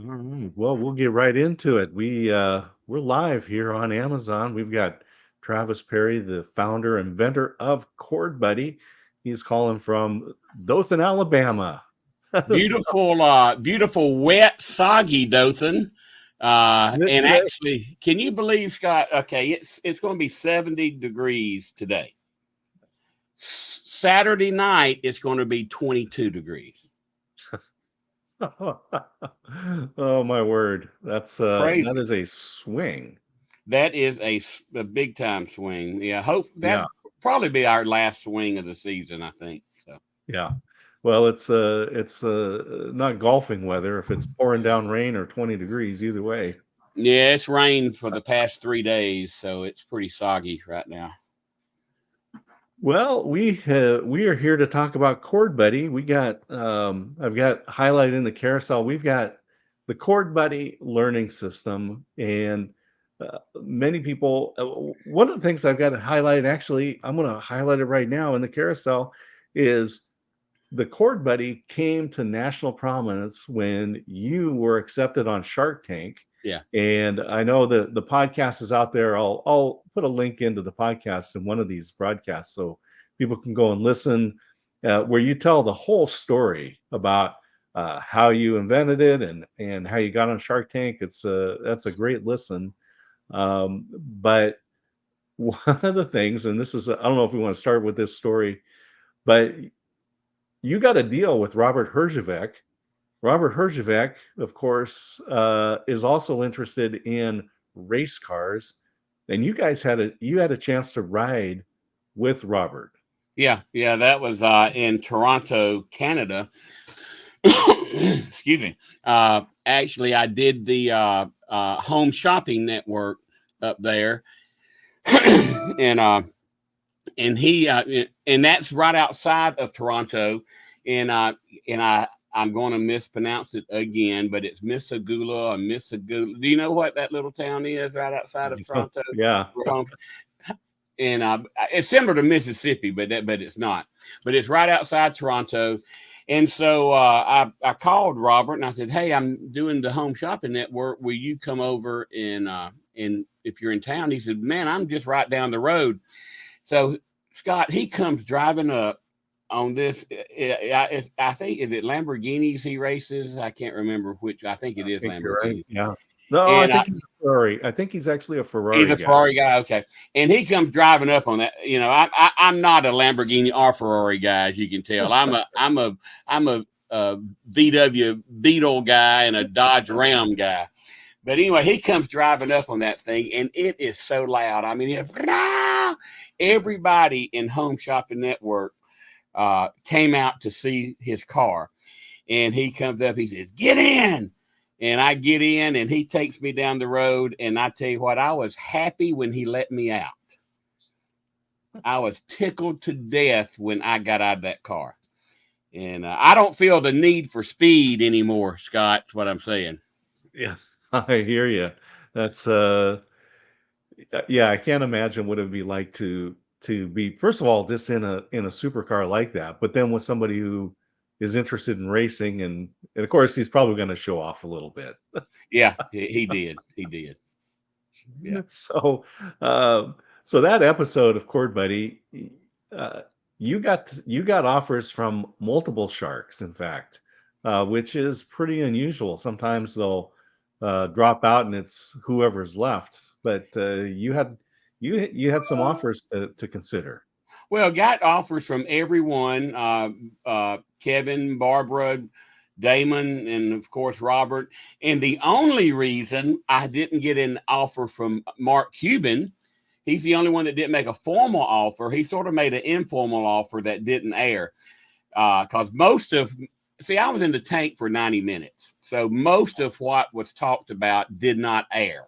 All right. Well, we'll get right into it. We're live here on Amazon. We've got Travis Perry, the founder, inventor of Chord Buddy. He's calling from Dothan, Alabama. Beautiful, wet, soggy Dothan. Is it And today? actually, can you believe, Scott? Okay, it's going to be 70 degrees today. Saturday night, it's going to be 22 degrees. Oh my word. That Crazy. is a swing. That is a big time swing. Yeah, hope Yeah. that's probably be our last swing of the season, I think. So Yeah. Well, it's not golfing weather if it's pouring down rain or 20 degrees either way. yeah, it's rained for the past 3 days, so it's pretty soggy right now. Well, we are here to talk about Chord Buddy. I've got highlighted in the carousel. We've got the Chord Buddy learning system, and many people. One of the things I've got to highlight, actually, I'm going to highlight it right now in the carousel, is the Chord Buddy came to national prominence when you were accepted on Shark Tank. Yeah. And I know that the podcast is out there. I'll put a link into the podcast in one of these broadcasts so people can go and listen, where you tell the whole story about how you invented it and how you got on Shark Tank. That's a great listen. But one of the things, and this is I don't know if we want to start with this story, but you got a deal with Robert Herjavec. Robert Herjavec, of course, is also interested in race cars, and you guys had a chance to ride with Robert. Yeah, that was in Toronto, Canada. Excuse me. Actually, I did the home shopping network up there, and and he and that's right outside of Toronto, and I'm going to mispronounce it again, but it's Mississauga or Mississauga. Do you know what that little town is right outside of Toronto? Yeah. And it's similar to Mississippi, but it's not. But it's right outside Toronto. And so I called Robert and I said, "Hey, I'm doing the home shopping network. Will you come over and if you're in town?" He said, "Man, I'm just right down the road." So Scott, he comes driving up on this. I think is it Lamborghinis he races. I can't remember which. I think it I is think you're right. Lamborghini. Yeah. No, I And think he's a Ferrari. I think he's actually a he's Ferrari a guy. Ferrari guy, okay. And he comes driving up on that. You know, I'm not a Lamborghini or Ferrari guy, as you can tell. I'm a VW Beetle guy and a Dodge Ram guy. But anyway, he comes driving up on that thing, and it is so loud. I mean, everybody in Home Shopping Network came out to see his car. And he comes up, he says, "Get in." And I get in, and he takes me down the road. And I tell you what, I was happy when he let me out. I was tickled to death when I got out of that car. And I don't feel the need for speed anymore, Scott. That's what I'm saying. Yeah, I hear you. That's yeah, I can't imagine what it would be like to be, first of all, just in a supercar like that, but then with somebody who is interested in racing, and of course he's probably going to show off a little bit. Yeah, he did. He did. Yeah. So, so that episode of Chord Buddy, uh, you got offers from multiple sharks, in fact, which is pretty unusual. Sometimes they'll drop out and it's whoever's left, but you had some offers to consider. Well, got offers from everyone Kevin, Barbara, Damon, and of course, Robert. And the only reason I didn't get an offer from Mark Cuban, he's the only one that didn't make a formal offer. He sort of made an informal offer that didn't air. Because I was in the tank for 90 minutes. So most of what was talked about did not air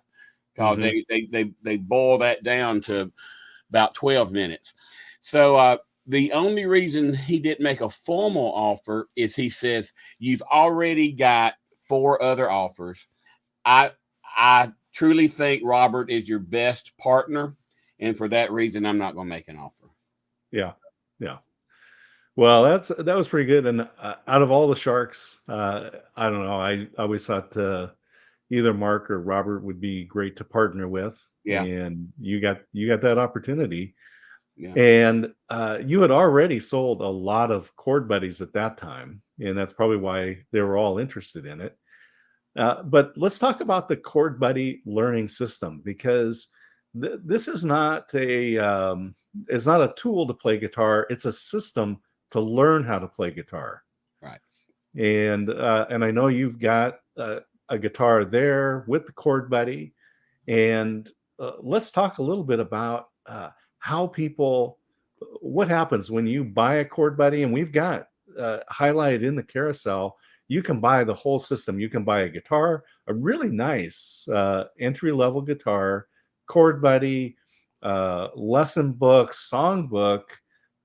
because Mhm. they boil that down to about 12 minutes. So the only reason he didn't make a formal offer is he says, "You've already got 4 other offers. I truly think Robert is your best partner. And for that reason, I'm not going to make an offer." Yeah, yeah. Well, that was pretty good. And out of all the sharks, I don't know. I always thought either Mark or Robert would be great to partner with, Yeah, and you got that opportunity. yeah. And you had already sold a lot of Chord Buddies at that time, and that's probably why they were all interested in it. But let's talk about the Chord Buddy learning system, because this is not it's not a tool to play guitar. It's a system to learn how to play guitar. Right. And I know you've got a guitar there with the Chord Buddy, and let's talk a little bit about how people, what happens when you buy a Chord Buddy, and we've got highlighted in the carousel. You can buy the whole system. You can buy a guitar, a really nice entry level guitar, Chord Buddy, lesson book, song book,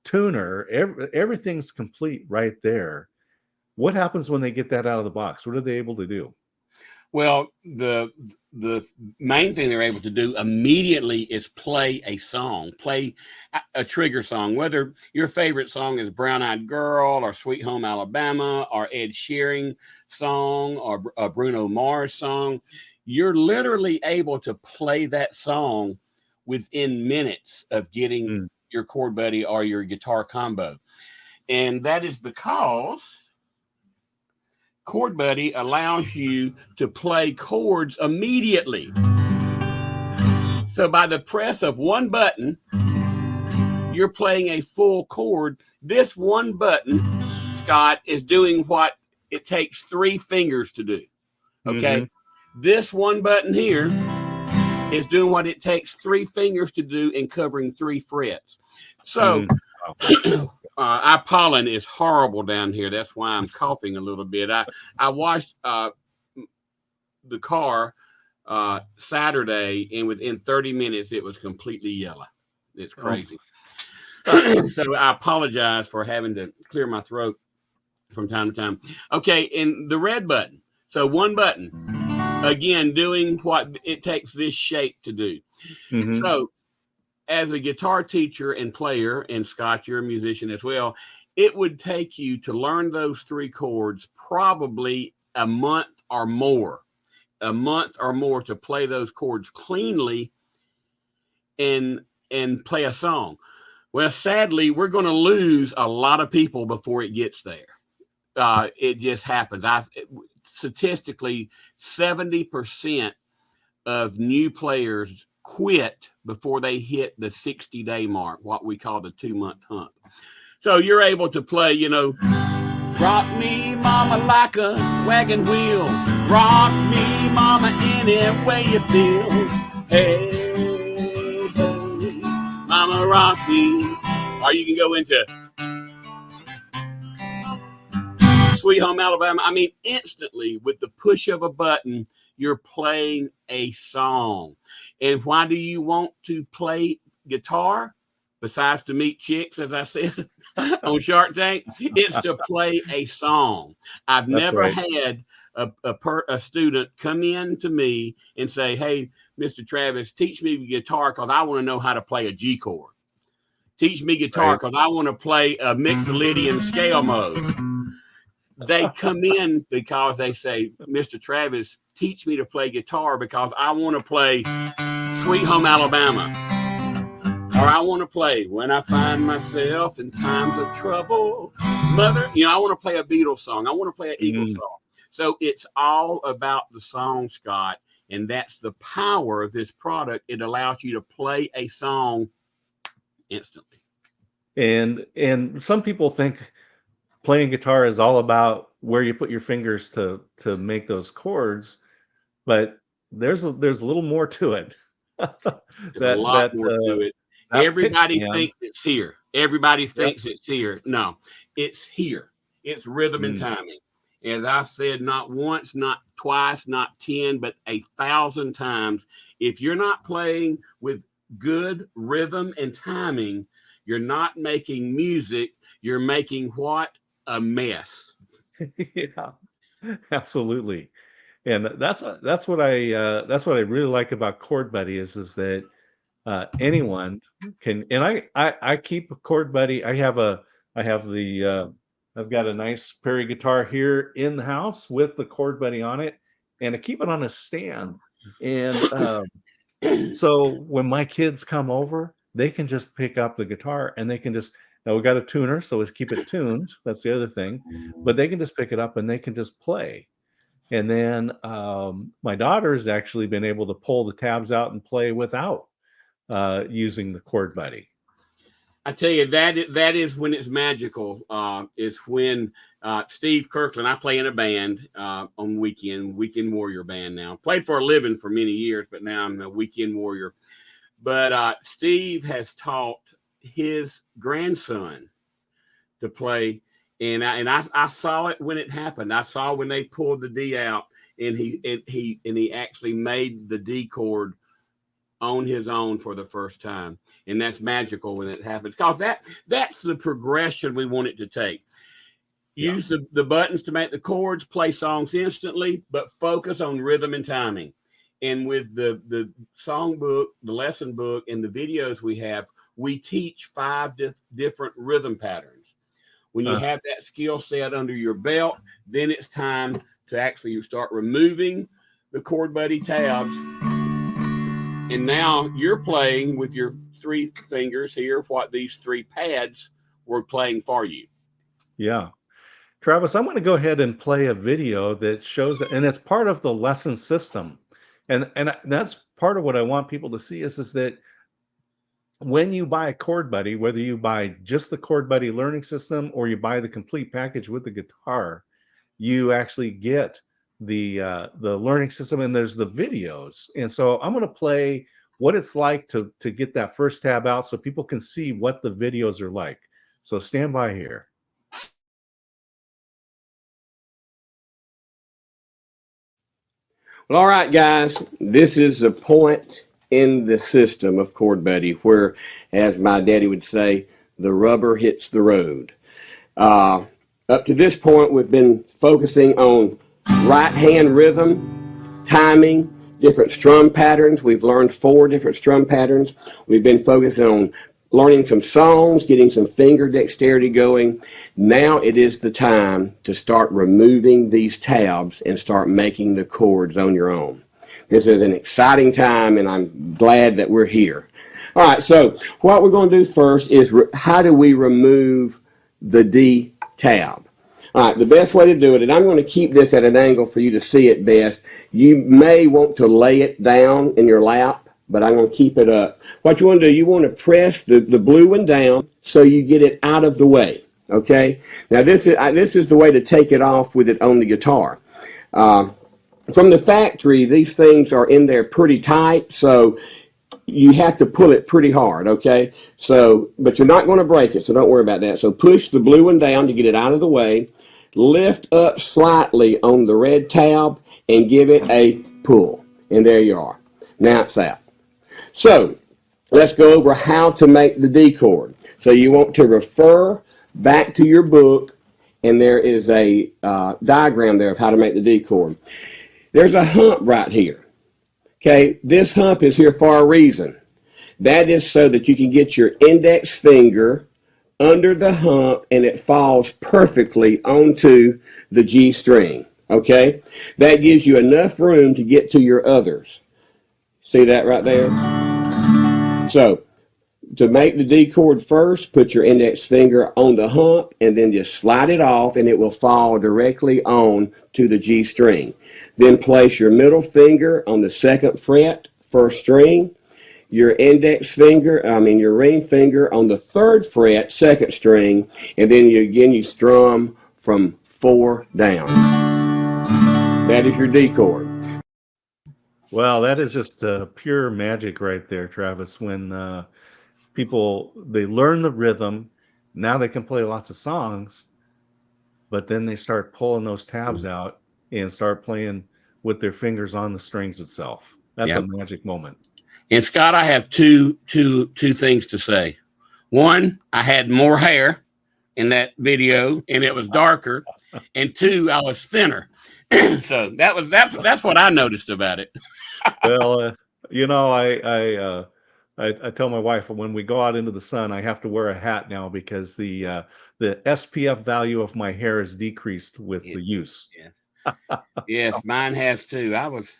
tuner. Everything's complete right there. What happens when they get that out of the box? What are they able to do? Well, the main thing they're able to do immediately is play a song, play a trigger song, whether your favorite song is Brown Eyed Girl or Sweet Home Alabama or Ed Sheeran song or a Bruno Mars song. You're literally able to play that song within minutes of getting Mm. your Chord Buddy or your guitar combo. And that is because Chord Buddy allows you to play chords immediately. So by the press of one button, you're playing a full chord. This one button, Scott, is doing what it takes 3 fingers to do. Okay. Mm-hmm. This one button here is doing what it takes 3 fingers to do and covering 3 frets. So our pollen is horrible down here. That's why I'm coughing a little bit. I washed the car Saturday, and within 30 minutes, it was completely yellow. It's crazy. So I apologize for having to clear my throat from time to time. Okay, and the red button. So one button, again, doing what it takes this shape to do. Mm-hmm. So as a guitar teacher and player, and Scott, you're a musician as well, it would take you to learn those 3 chords probably a month or more to play those chords cleanly and play a song. Well, sadly, we're going to lose a lot of people before it gets there. It just happens. Statistically, 70% of new players quit before they hit the 60-day mark, what we call the 2-month hump. So you're able to play, rock me, mama, like a wagon wheel. Rock me, mama, any way you feel. Hey, hey, mama, rock me. Or you can go into Sweet Home Alabama. I mean, instantly, with the push of a button, you're playing a song. And why do you want to play guitar? Besides to meet chicks, as I said on Shark Tank, it's to play a song. I've never had a student come in to me and say, "Hey, Mr. Travis, teach me guitar because I want to know how to play a G chord. Teach me guitar because I want to play a Mixolydian scale mode." They come in because they say, "Mr. Travis, teach me to play guitar because I want to play Sweet Home Alabama. Or I want to play When I Find Myself in Times of Trouble. Mother," I want to play a Beatles song. I want to play an Eagles song. So it's all about the song, Scott. And that's the power of this product. It allows you to play a song instantly. And some people think playing guitar is all about where you put your fingers to make those chords, but there's a little more to it. There's a lot more to it. Everybody thinks it's here. Everybody thinks it's here. No, it's here. It's rhythm and timing. As I said, not once, not twice, not 10, but 1,000 times. If you're not playing with good rhythm and timing, you're not making music. You're making what? A mess. Yeah, absolutely. And that's what I really like about Chord Buddy is that anyone can. And I keep a Chord Buddy. I have a I have I've got a nice Perry guitar here in the house with the Chord Buddy on it, and I keep it on a stand. And so when my kids come over, they can just pick up the guitar and they can just, now we got a tuner, so let's keep it tuned. That's the other thing. But they can just pick it up and they can just play. And then my daughter's actually been able to pull the tabs out and play without using the Chord Buddy. I tell you, that is when it's magical. Is when Steve Kirkland, I play in a band on Weekend Warrior band now. Played for a living for many years, but now I'm a Weekend Warrior. But Steve has taught his grandson to play, and I saw it when it happened. I saw when they pulled the D out, and he actually made the D chord on his own for the first time. And that's magical when it happens, because that's the progression we want it to take. Use the buttons to make the chords, play songs instantly, but focus on rhythm and timing. And with the song book, the lesson book, and the videos we have, we teach 5 different rhythm patterns. When you have that skill set under your belt, then it's time to actually start removing the Chord Buddy tabs. And now you're playing with your 3 fingers here, what these 3 pads were playing for you. Yeah. Travis, I'm going to go ahead and play a video that shows that, and it's part of the lesson system. And that's part of what I want people to see is that when you buy a Chord Buddy, whether you buy just the Chord Buddy learning system or you buy the complete package with the guitar, you actually get the learning system, and there's the videos. And so I'm going to play what it's like to get that first tab out so people can see what the videos are like. So stand by here. Well, all right, guys, this is a point in the system of Chord Buddy where, as my daddy would say, the rubber hits the road. Up to this point, we've been focusing on right hand rhythm, timing, different strum patterns. We've learned 4 different strum patterns. We've been focusing on learning some songs, getting some finger dexterity going. Now it is the time to start removing these tabs and start making the chords on your own. This is an exciting time, and I'm glad that we're here. All right, so what we're going to do first is how do we remove the D tab? All right, the best way to do it, and I'm going to keep this at an angle for you to see it best. You may want to lay it down in your lap, but I'm going to keep it up. What you want to do, you want to press the blue one down so you get it out of the way, okay? Now, this is the way to take it off with it on the guitar. From the factory, these things are in there pretty tight, so you have to pull it pretty hard, okay? So, but you're not going to break it, so don't worry about that. So push the blue one down to get it out of the way. Lift up slightly on the red tab and give it a pull. And there you are. Now it's out. So let's go over how to make the D chord. So you want to refer back to your book, and there is a diagram there of how to make the D chord. There's a hump right here. Okay, this hump is here for a reason. That is so that you can get your index finger under the hump and it falls perfectly onto the G string. Okay, that gives you enough room to get to your others. See that right there? So, to make the D chord first, put your index finger on the hump and then just slide it off and it will fall directly on to the G string. Then place your middle finger on the 2nd fret, 1st string, your index finger, your ring finger on the 3rd fret, 2nd string, and then you strum from 4 down. That is your D chord. Well, that is just pure magic right there, Travis. When people, they learn the rhythm, now they can play lots of songs, but then they start pulling those tabs out and start playing with their fingers on the strings itself. That's a magic moment. And Scott, I have two things to say. One, I had more hair in that video and it was darker. And 2, I was thinner. So that's what I noticed about it. Well, I I tell my wife when we go out into the sun, I have to wear a hat now because the SPF value of my hair is decreased with Yeah, the use. yeah. So, Yes, mine has too. That was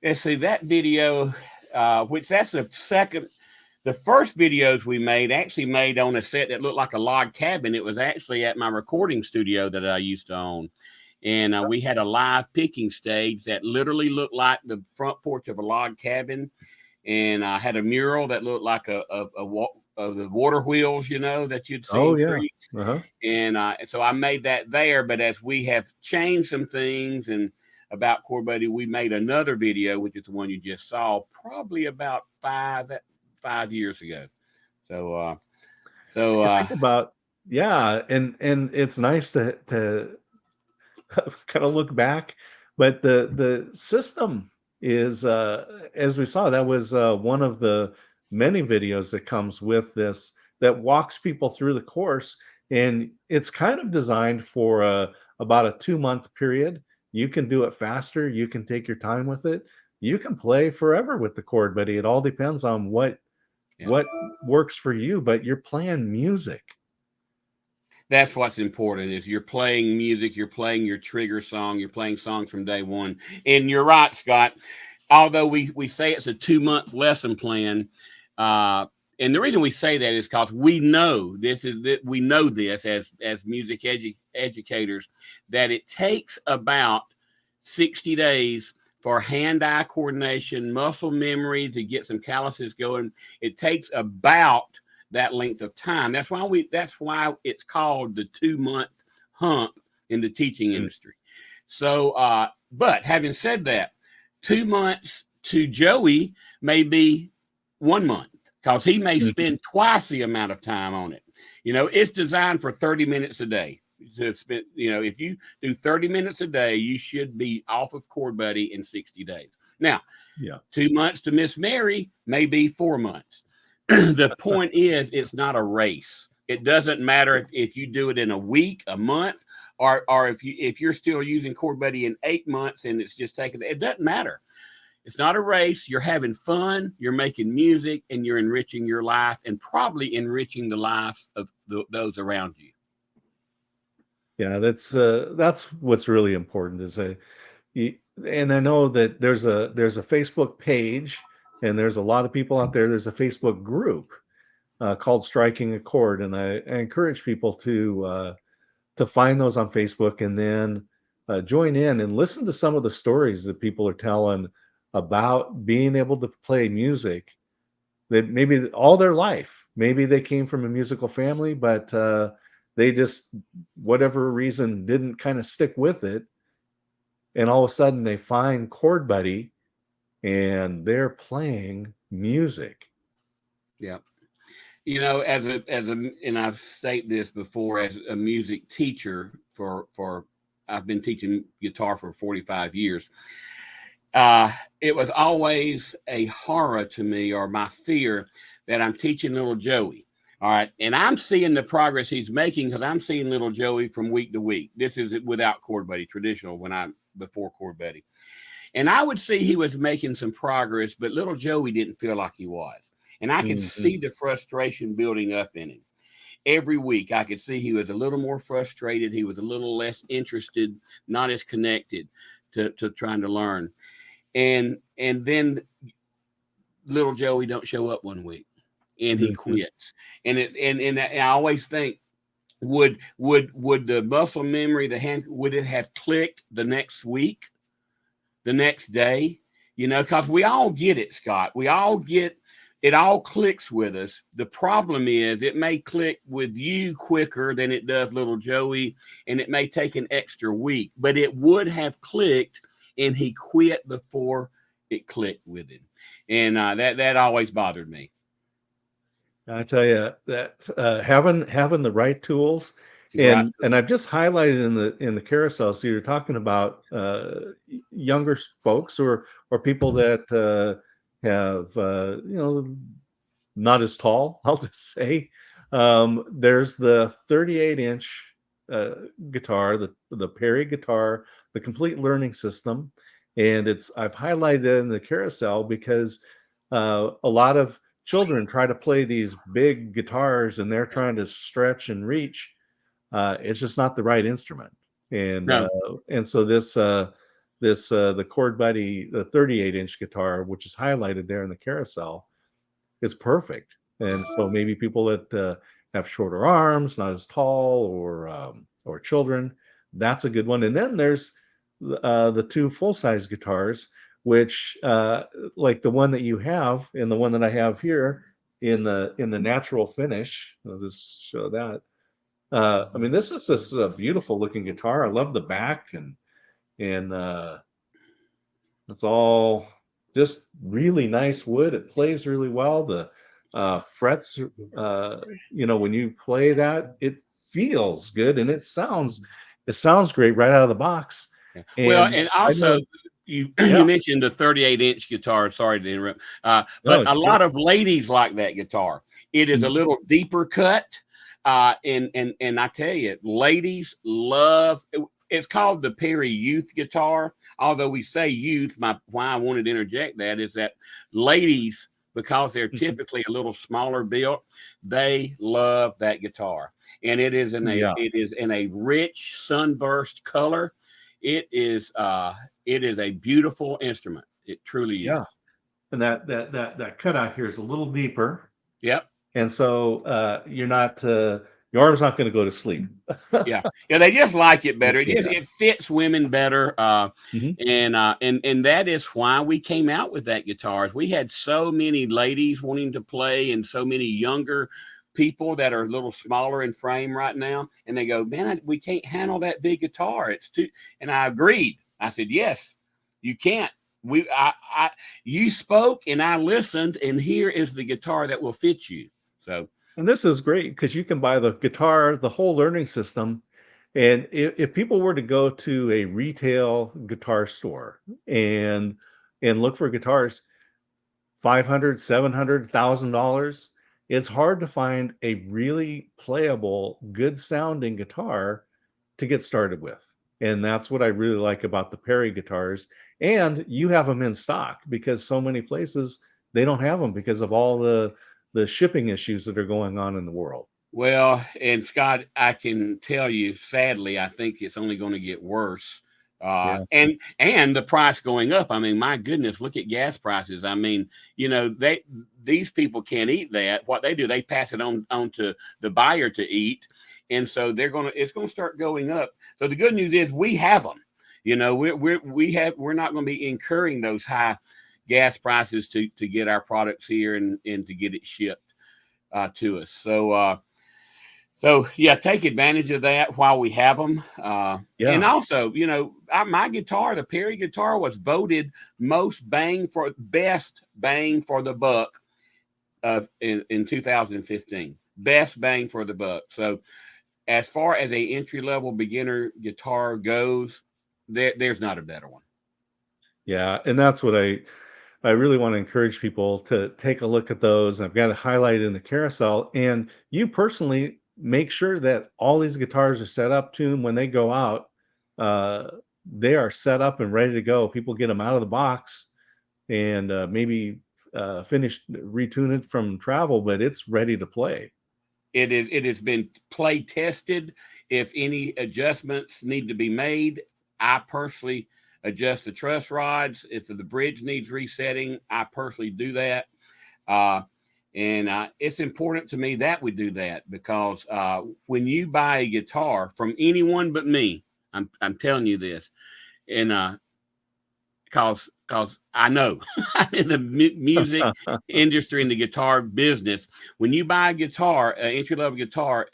let's see that video, which that's the first videos we made actually made on a set that looked like a log cabin. It was actually at my recording studio that I used to own. And we had a live picking stage that literally looked like the front porch of a log cabin. And I had a mural that looked like of the water wheels, that you'd see oh in yeah, creeks. uh-huh. And so I made that there. But as we have changed some things and about Core Buddy, we made another video, which is the one you just saw, probably about 5 years ago. So You think about, yeah, and it's nice to kind of look back, but the system is as we saw, that was one of the many videos that comes with this that walks people through the course, and it's kind of designed for about a 2 month period. You can do it faster, you can take your time with it, you can play forever with the chord buddy. It all depends on yeah. what works for you, but you're playing music. That's what's important is you're playing music, you're playing your trigger song, you're playing songs from day one. And you're right, Scott. Although we say it's a 2 month lesson plan, and the reason we say that is because we know we know this as music educators, that it takes about 60 days for hand-eye coordination, muscle memory to get some calluses going. It takes about that length of time. That's why it's called the 2 month hump in the teaching industry. So, but having said that, 2 months to Joey may be 1 month because he may spend twice the amount of time on it. It's designed for 30 minutes a day. To spend, if you do 30 minutes a day, you should be off of Chord Buddy in 60 days. Now, Yeah. 2 months to Miss Mary may be 4 months. The point is, it's not a race. It doesn't matter if you do it in a week, a month, or if you're still using Chord Buddy in 8 months and it's just taking. It doesn't matter. It's not a race. You're having fun. You're making music, and you're enriching your life, and probably enriching the life of those around you. Yeah, that's what's really important is and I know that there's a Facebook page, and there's a lot of people out there. There's a Facebook group called Striking a Chord, and I encourage people to find those on Facebook and then join in and listen to some of the stories that people are telling about being able to play music that maybe all their life, maybe they came from a musical family, but they just, whatever reason, didn't kind of stick with it. And all of a sudden they find Chord Buddy and they're playing music. Yeah. And I've stated this before, as a music teacher for I've been teaching guitar for 45 years. It was always a horror to me, or my fear, that I'm teaching little Joey. All right. And I'm seeing the progress he's making because I'm seeing little Joey from week to week. This is without Chord Buddy, traditional, before Chord Buddy. And I would see he was making some progress, but little Joey didn't feel like he was. And I could see the frustration building up in him. Every week, I could see he was a little more frustrated. He was a little less interested, not as connected to trying to learn. And then little Joey don't show up one week, and he quits. And I always think, would the muscle memory, the hand, would it have clicked the next week, the next day? Because we all get it, Scott. We all get it, all clicks with us. The problem is it may click with you quicker than it does little Joey, and it may take an extra week, but it would have clicked, and he quit before it clicked with him. And that always bothered me. I tell you that having the right tools, Right. and I've just highlighted in the carousel. So you're talking about younger folks or people that have not as tall. I'll just say there's the 38-inch guitar, the Perry guitar, the complete learning system, and I've highlighted it in the carousel because a lot of children try to play these big guitars and they're trying to stretch and reach. It's just not the right instrument. And No. so this the Chord Buddy, the 38-inch guitar, which is highlighted there in the carousel, is perfect. And so maybe people that have shorter arms, not as tall, or children, that's a good one. And then there's the two full-size guitars, which like the one that you have and the one that I have here in the natural finish. I'll just show that. I mean, this is just a beautiful looking guitar. I love the back, and it's all just really nice wood. It plays really well. The frets, when you play that, it feels good and it sounds great right out of the box. Well, And and I also know, you yeah, you mentioned the 38-inch guitar. Sorry to interrupt, but no, a sure. lot of ladies like that guitar. It is a Mhm. little deeper cut, and I tell you, ladies love. It's called the Perry Youth guitar. Although we say youth, why I wanted to interject that is that ladies, because they're typically a little smaller built, they love that guitar, and Yeah, it is in a rich sunburst color. It is a beautiful instrument. It truly yeah. is. And that cutout here is a little deeper, Yep. and so you're not your arm's not going to go to sleep. Yeah. Yeah. They just like it better. Yeah. It fits women better. Mhm. And that is why we came out with that guitar. We had so many ladies wanting to play and so many younger people that are a little smaller in frame right now. And they go, man, we can't handle that big guitar. It's too, and I agreed. I said, yes, you can't. You spoke and I listened, and here is the guitar that will fit you. So, And this is great because you can buy the guitar, the whole learning system. And if people were to go to a retail guitar store and look for guitars, 500, 700, $1,000, it's hard to find a really playable, good sounding guitar to get started with. And that's what I really like about the Perry guitars. And you have them in stock because so many places they don't have them because of all the shipping issues that are going on in the world. well, and Scott, I can tell you, sadly, I think it's only going to get worse. Yeah. And the price going up. I mean, my goodness, look at gas prices. I mean, these people can't eat that. What they do, they pass it on to the buyer to eat, and so it's gonna start going up. So the good news is we have them. We're not going to be incurring those high gas prices to get our products here and to get it shipped to us. So yeah, take advantage of that while we have them. And Yeah. also, my guitar, the Perry guitar, was voted best bang for the buck in 2015. Best bang for the buck. So as far as a entry level beginner guitar goes, there's not a better one. Yeah. And that's what I really want to encourage people to take a look at those. I've got it highlighted in the carousel. And you personally make sure that all these guitars are set up to them when they go out. Uh, they are set up and ready to go. People get them out of the box and maybe finished, retune it from travel, but it's ready to play. It has been play tested. If any adjustments need to be made, I personally adjust the truss rods. If the bridge needs resetting, I personally do that. Uh, and it's important to me that we do that because when you buy a guitar from anyone but me, I'm telling you this, and because I know I'm in the music industry and the guitar business. When you buy a guitar, an entry level guitar,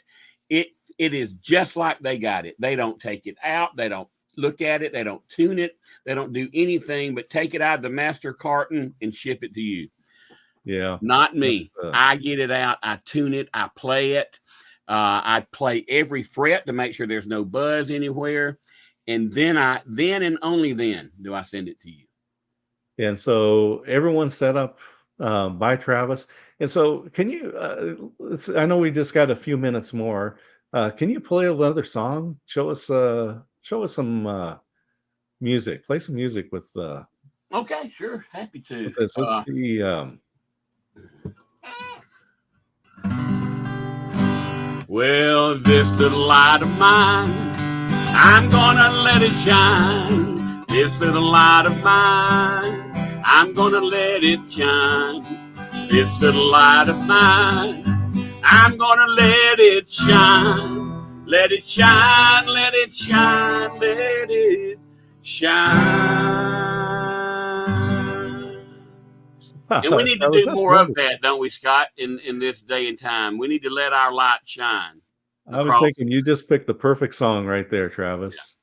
it is just like they got it. They don't take it out. They don't look at it. They don't tune it. They don't do anything but take it out of the master carton and ship it to you. Yeah. Not That's, me. I get it out. I tune it. I play it. I play every fret to make sure there's no buzz anywhere, and then and only then do I send it to you. and so everyone's set up by Travis. And so, can you? I know we just got a few minutes more. Can you play another song? Show us some music. Play some music with Okay, sure. Happy to. this. Let's see. Well, this little light of mine, I'm gonna let it shine. This little light of mine, I'm gonna let it shine. This little light of mine, I'm gonna let it shine. Let it shine, let it shine, let it shine. And we need to do more of that, don't we, Scott, in this day and time? We need to let our light shine. I was thinking you just picked the perfect song right there, Travis.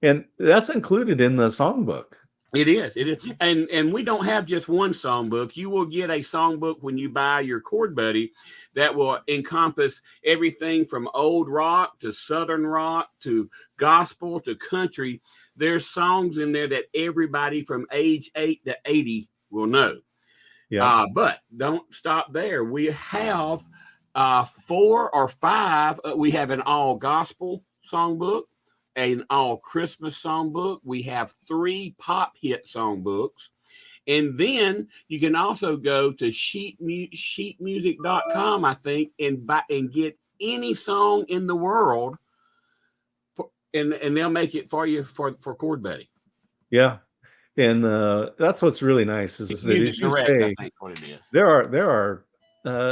Yeah. And that's included in the songbook. It is. It is. And we don't have just one songbook. You will get a songbook when you buy your Chord Buddy that will encompass everything from old rock to southern rock to gospel to country. There's songs in there that everybody from age 8 to 80 will know. Yeah. But don't stop there. We have 4 or 5. We have an all gospel songbook, an all Christmas songbook. We have 3 pop hit songbooks. And then you can also go to sheetmusic.com, I think, and buy and get any song in the world, and they'll make it for you for Chord Buddy. Yeah. And that's what's really nice is that as you say, there are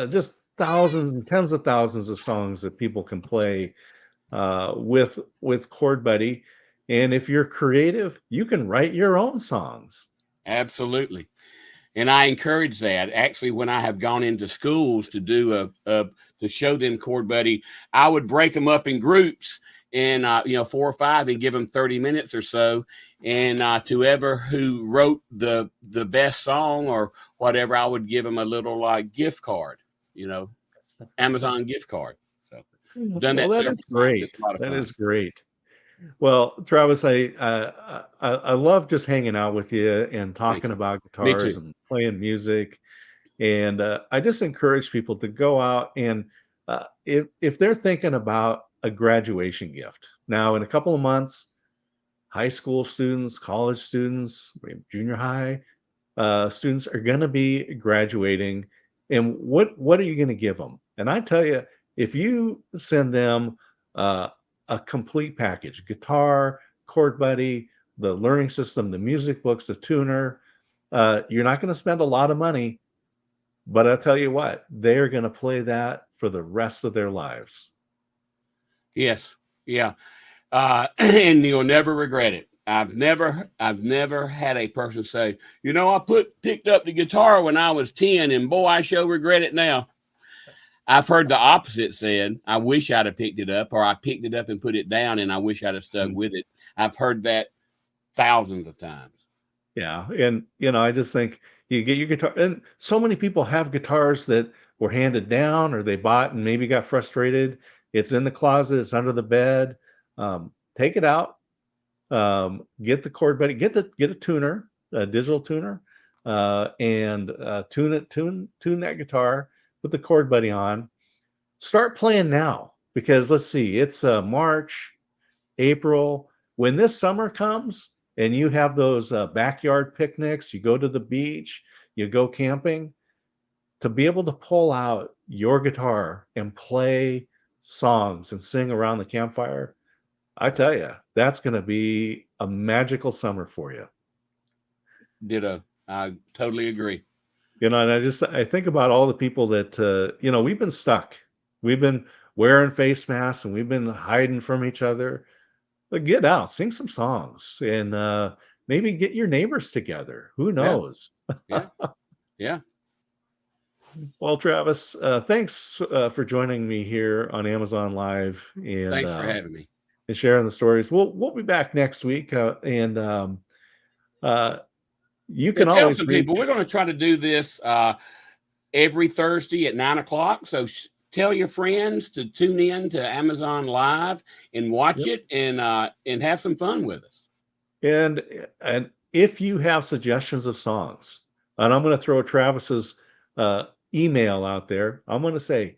just thousands and tens of thousands of songs that people can play with Chord Buddy. And if you're creative, you can write your own songs. Absolutely. And I encourage that. Actually, when I have gone into schools to do to show them Chord Buddy, I would break them up in groups and 4 or 5 and give them 30 minutes or so. And to whoever who wrote the best song or whatever, I would give them a little gift card, Amazon gift card. So done that. Well, that is great. That is great. Well, Travis, I love just hanging out with you and talking about guitars and playing music. And I just encourage people to go out and if they're thinking about a graduation gift. Now, in a couple of months, high school students, college students, junior high students are going to be graduating. And what are you going to give them? And I tell you, if you send them a complete package, guitar, Chord Buddy, the learning system, the music books, the tuner, you're not going to spend a lot of money. But I'll tell you what, they're going to play that for the rest of their lives. Yes. Yeah. And you'll never regret it. I've never had a person say, I picked up the guitar when I was 10 and boy, I sure regret it now. I've heard the opposite said, I wish I'd have picked it up, or I picked it up and put it down and I wish I'd have stuck with it. I've heard that thousands of times. Yeah. And, I just think you get your guitar, and so many people have guitars that were handed down or they bought and maybe got frustrated. It's in the closet, it's under the bed. Take it out, get the Chord Buddy, get a tuner, a digital tuner, and tune that guitar, put the Chord Buddy on, start playing now, because let's see, it's March, April. When this summer comes and you have those backyard picnics, you go to the beach, you go camping, to be able to pull out your guitar and play songs and sing around the campfire, I tell you, that's going to be a magical summer for you. Ditto. I totally agree. And I think about all the people that, we've been stuck. We've been wearing face masks and we've been hiding from each other. But get out, sing some songs, and maybe get your neighbors together. Who knows? Yeah. Yeah. Well, Travis, thanks for joining me here on Amazon Live. And thanks for having me. And sharing the stories. We'll be back next week, and you can always tell some people we're going to try to do this every Thursday at 9:00. So tell your friends to tune in to Amazon Live and watch it and have some fun with us. And if you have suggestions of songs, and I'm going to throw Travis's email out there, I'm going to say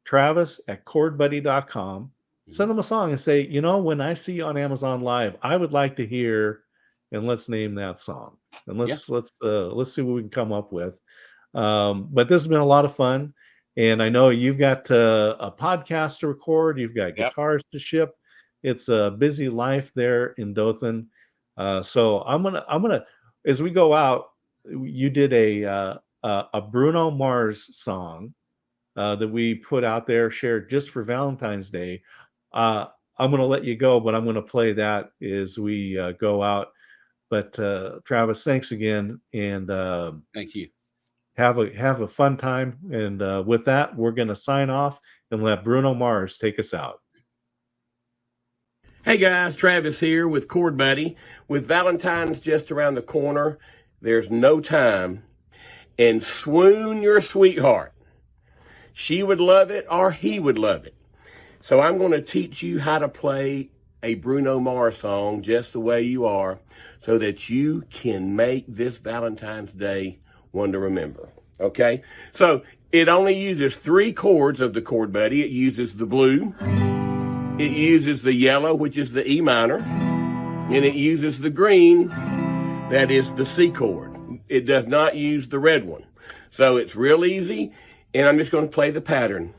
Travis@chordbuddy.com. Send them a song and say, when I see you on Amazon Live, I would like to hear, and let's name that song. And let's see what we can come up with. But this has been a lot of fun. And I know you've got a podcast to record. You've got Yep. guitars to ship. It's a busy life there in Dothan. So I'm gonna, as we go out, you did a Bruno Mars song that we put out there, shared just for Valentine's Day. I'm going to let you go, but I'm going to play that as we go out. But Travis, thanks again, and Thank you. have a fun time. And with that, we're going to sign off and let Bruno Mars take us out. Hey guys, Travis here with Chord Buddy. With Valentine's just around the corner, there's no time. And swoon your sweetheart. She would love it or he would love it. So I'm going to teach you how to play a Bruno Mars song just the way you are so that you can make this Valentine's Day one to remember. Okay? So it only uses 3 chords of the Chord Buddy. It uses the blue. It uses the yellow, which is the E minor. And it uses the green, that is the C chord. It does not use the red one. So it's real easy. And I'm just going to play the pattern.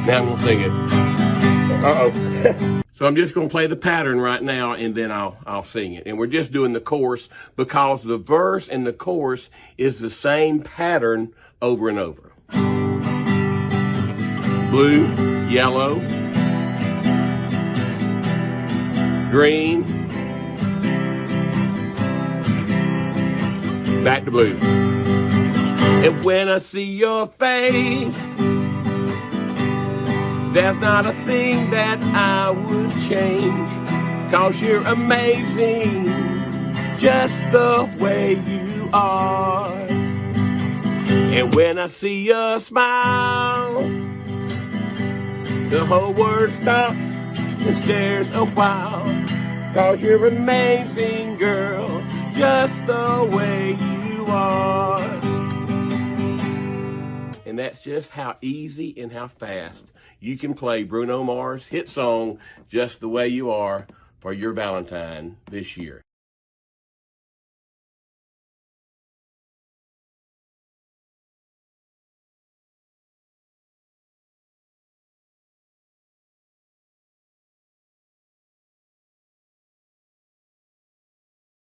Now I'm going to sing it. Uh-oh. So I'm just going to play the pattern right now, and then I'll sing it. And we're just doing the chorus because the verse and the chorus is the same pattern over and over. Blue, yellow, green, back to blue. And when I see your face, there's not a thing that I would change, 'cause you're amazing just the way you are. And when I see your smile, the whole world stops and stares a while, 'cause you're amazing, girl, just the way you are. And that's just how easy and how fast you can play Bruno Mars' hit song, Just the Way You Are, for your Valentine this year.